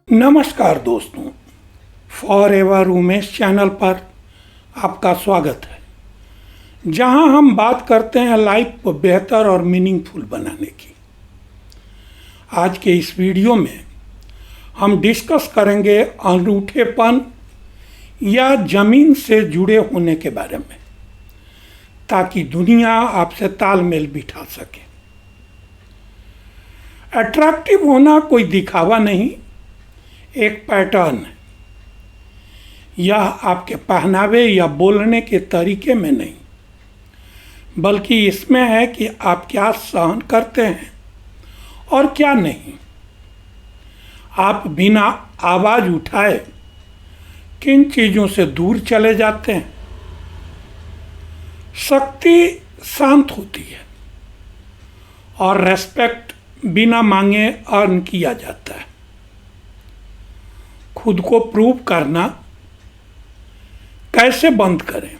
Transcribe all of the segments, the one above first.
नमस्कार दोस्तों, for ever Umesh channel पर आपका स्वागत है, जहां हम बात करते हैं लाइफ को बेहतर और मीनिंगफुल बनाने की। आज के इस वीडियो में हम डिस्कस करेंगे अनूठेपन या ज़मीन से जुड़े होने के बारे में, ताकि दुनिया आपसे तालमेल बिठा सके। अट्रैक्टिव होना कोई दिखावा नहीं, एक पैटर्न है। यह आपके पहनावे या बोलने के तरीके में नहीं, बल्कि इसमें है कि आप क्या सहन करते हैं और क्या नहीं। आप बिना आवाज़ उठाए किन चीज़ों से दूर चले जाते हैं। शक्ति शांत होती है और रेस्पेक्ट बिना मांगे अर्न किया जाता है। खुद को प्रूव करना कैसे बंद करें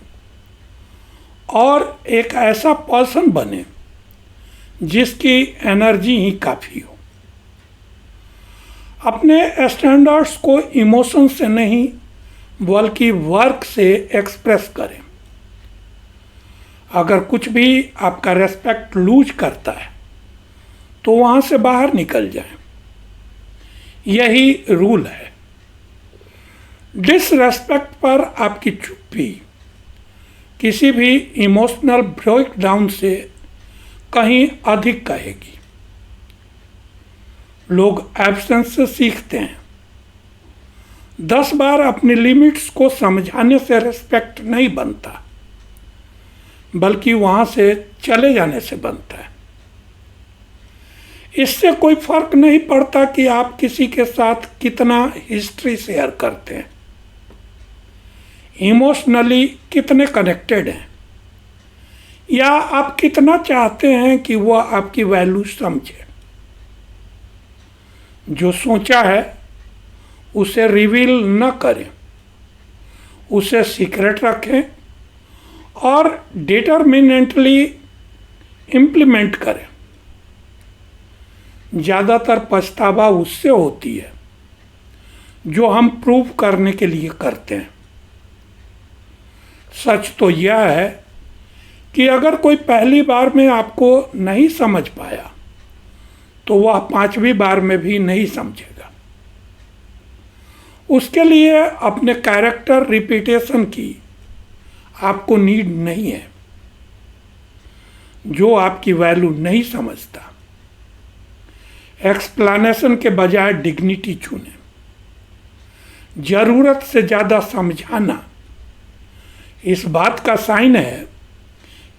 और एक ऐसा पर्सन बने जिसकी एनर्जी ही काफ़ी हो। अपने स्टैंडर्ड्स को इमोशन से नहीं बल्कि वर्क से एक्सप्रेस करें। अगर कुछ भी आपका रेस्पेक्ट लूज करता है तो वहाँ से बाहर निकल जाएं। यही रूल है। डिसरेस्पेक्ट पर आपकी चुप्पी किसी भी इमोशनल ब्रेकडाउन से कहीं अधिक कहेगी। लोग एब्सेंस से सीखते हैं। 10 बार अपनी लिमिट्स को समझाने से रेस्पेक्ट नहीं बनता, बल्कि वहाँ से चले जाने से बनता है। इससे कोई फर्क नहीं पड़ता कि आप किसी के साथ कितना हिस्ट्री शेयर करते हैं, इमोशनली कितने कनेक्टेड हैं, या आप कितना चाहते हैं कि वह आपकी वैल्यू समझे। जो सोचा है उसे रिवील न करें, उसे सीक्रेट रखें और डिटरमिनेटली इम्प्लीमेंट करें। ज़्यादातर पछतावा उससे होती है जो हम प्रूव करने के लिए करते हैं। सच तो यह है कि अगर कोई पहली बार में आपको नहीं समझ पाया तो वह 5वीं बार में भी नहीं समझेगा। उसके लिए अपने कैरेक्टर रिपीटेशन की आपको नीड नहीं है। जो आपकी वैल्यू नहीं समझता, एक्सप्लेनेशन के बजाय डिग्निटी चुने। ज़रूरत से ज़्यादा समझाना इस बात का साइन है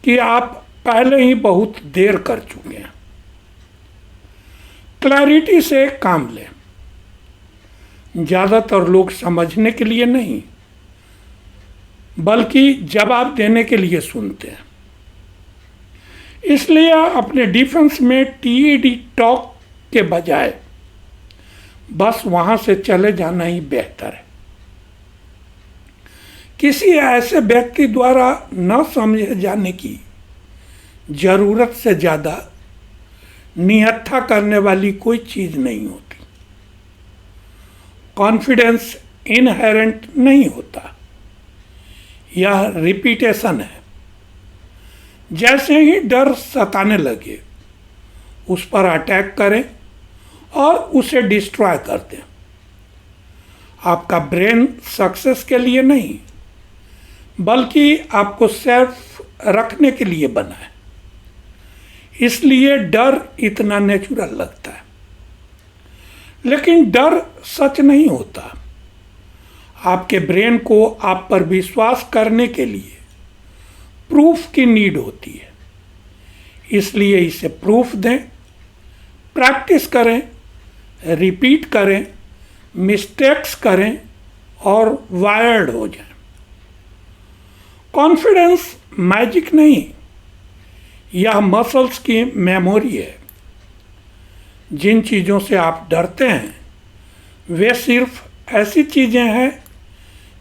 कि आप पहले ही बहुत देर कर चुके हैं। क्लैरिटी से काम लें। ज़्यादातर लोग समझने के लिए नहीं बल्कि जवाब देने के लिए सुनते हैं। इसलिए अपने डिफेंस में टीईडी टॉक के बजाय बस वहाँ से चले जाना ही बेहतर है। किसी ऐसे व्यक्ति द्वारा न समझे जाने की ज़रूरत से ज़्यादा निहत्था करने वाली कोई चीज़ नहीं होती। कॉन्फिडेंस इनहेरेंट नहीं होता, यह रिपीटेशन है। जैसे ही डर सताने लगे उस पर अटैक करें और उसे डिस्ट्रॉय कर दें। आपका ब्रेन सक्सेस के लिए नहीं बल्कि आपको सेल्फ रखने के लिए बना है। इसलिए डर इतना नेचुरल लगता है, लेकिन डर सच नहीं होता। आपके ब्रेन को आप पर विश्वास करने के लिए प्रूफ की नीड होती है। इसलिए इसे प्रूफ दें, प्रैक्टिस करें, रिपीट करें, मिस्टेक्स करें और वायर्ड हो जाएं। कॉन्फिडेंस मैजिक नहीं, यह मसल्स की मेमोरी है। जिन चीज़ों से आप डरते हैं वे सिर्फ ऐसी चीज़ें हैं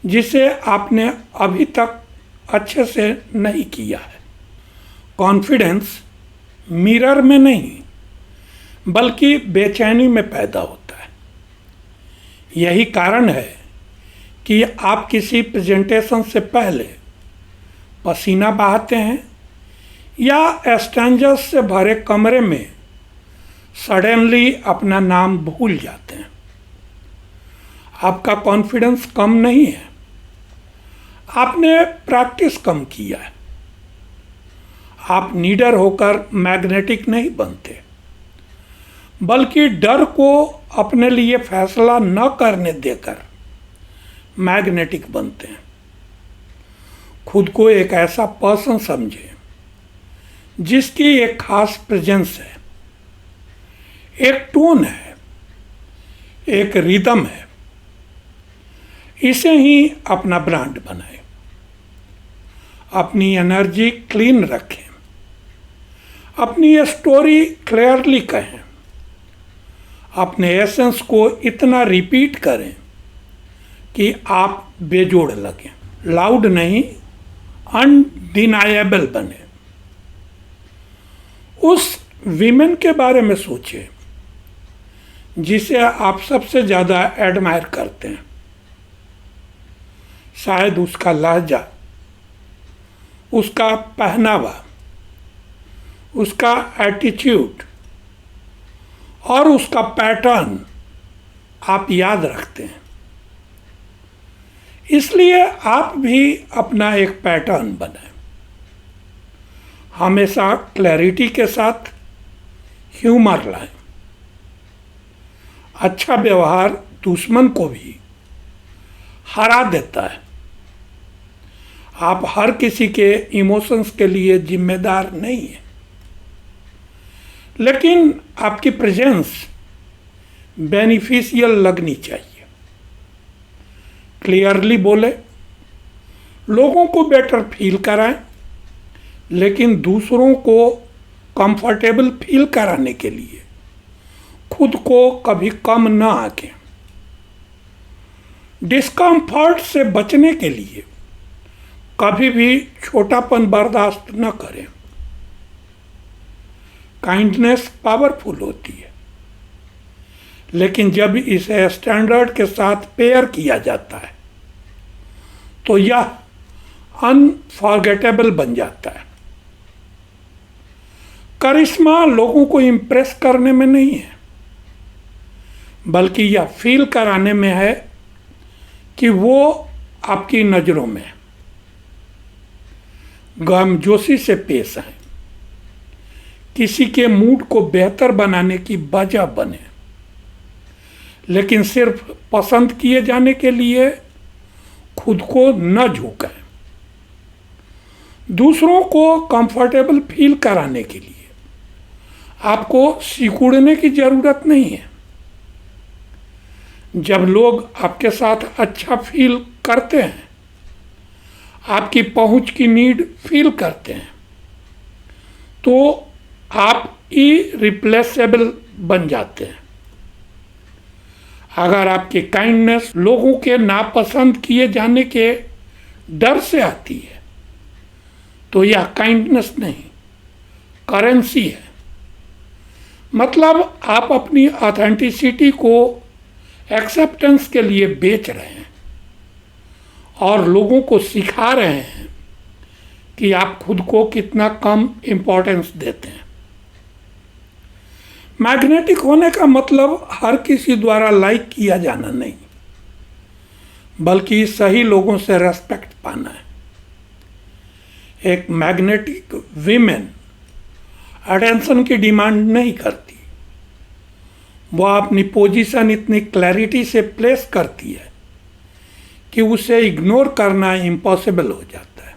जिसे आपने अभी तक अच्छे से नहीं किया है। कॉन्फिडेंस मिरर में नहीं बल्कि बेचैनी में पैदा होता है। यही कारण है कि आप किसी प्रेजेंटेशन से पहले पसीना बहाते हैं या स्ट्रेंजर्स से भरे कमरे में सडनली अपना नाम भूल जाते हैं। आपका कॉन्फिडेंस कम नहीं है, आपने प्रैक्टिस कम किया है। आप नीडर होकर मैग्नेटिक नहीं बनते, बल्कि डर को अपने लिए फैसला न करने देकर मैग्नेटिक बनते हैं। खुद को एक ऐसा पर्सन समझें जिसकी एक खास प्रेजेंस है, एक टोन है, एक रिदम है। इसे ही अपना ब्रांड बनाएं। अपनी एनर्जी क्लीन रखें, अपनी स्टोरी क्लियरली कहें, अपने एसेंस को इतना रिपीट करें कि आप बेजोड़ लगें। लाउड नहीं, अनडिनाएबल बने। उस विमेन के बारे में सोचें जिसे आप सबसे ज़्यादा एडमायर करते हैं। शायद उसका लहजा, उसका पहनावा, उसका एटीट्यूड और उसका पैटर्न आप याद रखते हैं। इसलिए आप भी अपना एक पैटर्न बनाएं। हमेशा क्लैरिटी के साथ ह्यूमर लाएं। अच्छा व्यवहार दुश्मन को भी हरा देता है। आप हर किसी के इमोशंस के लिए जिम्मेदार नहीं हैं, लेकिन आपकी प्रेजेंस बेनिफिशियल लगनी चाहिए। क्लियरली बोले, लोगों को बेटर फील कराएं, लेकिन दूसरों को कंफर्टेबल फील कराने के लिए खुद को कभी कम ना आंकें। डिस्कम्फर्ट से बचने के लिए कभी भी छोटापन बर्दाश्त न करें। काइंडनेस पावरफुल होती है, लेकिन जब इसे स्टैंडर्ड के साथ पेयर किया जाता है तो यह अनफॉरगेटेबल बन जाता है। करिश्मा लोगों को इम्प्रेस करने में नहीं है, बल्कि यह फील कराने में है कि वो आपकी नज़रों में है। गर्मजोशी से पेश आए, किसी के मूड को बेहतर बनाने की वजह बने, लेकिन सिर्फ पसंद किए जाने के लिए खुद को न झुकाएं। दूसरों को कंफर्टेबल फील कराने के लिए आपको सिकुड़ने की ज़रूरत नहीं है। जब लोग आपके साथ अच्छा फील करते हैं, आपकी पहुंच की नीड फील करते हैं, तो आप इरिप्लेसेबल बन जाते हैं। अगर आपकी काइंडनेस लोगों के नापसंद किए जाने के डर से आती है, तो यह काइंडनेस नहीं, करेंसी है। मतलब आप अपनी ऑथेंटिसिटी को एक्सेप्टेंस के लिए बेच रहे हैं और लोगों को सिखा रहे हैं कि आप खुद को कितना कम इम्पोर्टेंस देते हैं। मैग्नेटिक होने का मतलब हर किसी द्वारा लाइक किया जाना नहीं, बल्कि सही लोगों से रेस्पेक्ट पाना है। एक मैग्नेटिक विमेन अटेंशन की डिमांड नहीं करती। वह अपनी पोजीशन इतनी क्लैरिटी से प्लेस करती है कि उसे इग्नोर करना इम्पॉसिबल हो जाता है।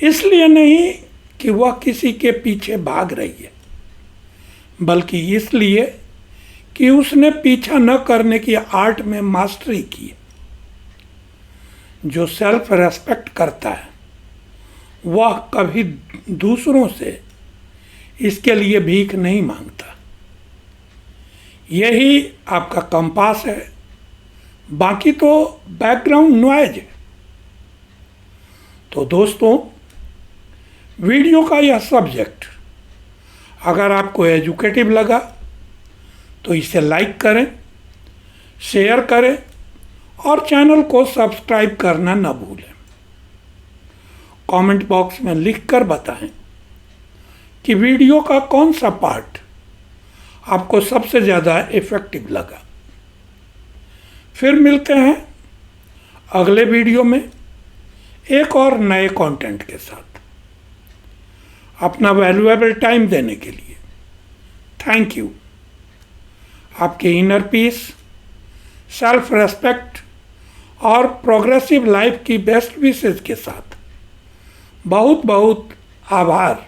इसलिए नहीं कि वह किसी के पीछे भाग रही है, बल्कि इसलिए कि उसने पीछा न करने की आर्ट में मास्टरी की है। जो सेल्फ रेस्पेक्ट करता है वह कभी दूसरों से इसके लिए भीख नहीं मांगता। यही आपका कंपास है, बाकी तो बैकग्राउंड नॉइज है। तो दोस्तों, वीडियो का यह सब्जेक्ट अगर आपको एजुकेटिव लगा तो इसे लाइक करें, शेयर करें और चैनल को सब्सक्राइब करना न भूलें। कमेंट बॉक्स में लिखकर बताएं कि वीडियो का कौन सा पार्ट आपको सबसे ज़्यादा इफ़ेक्टिव लगा। फिर मिलते हैं अगले वीडियो में एक और नए कंटेंट के साथ। अपना वैल्यूएबल टाइम देने के लिए थैंक यू। आपके इनर पीस, सेल्फ रेस्पेक्ट और प्रोग्रेसिव लाइफ की बेस्ट विशेस के साथ बहुत बहुत आभार।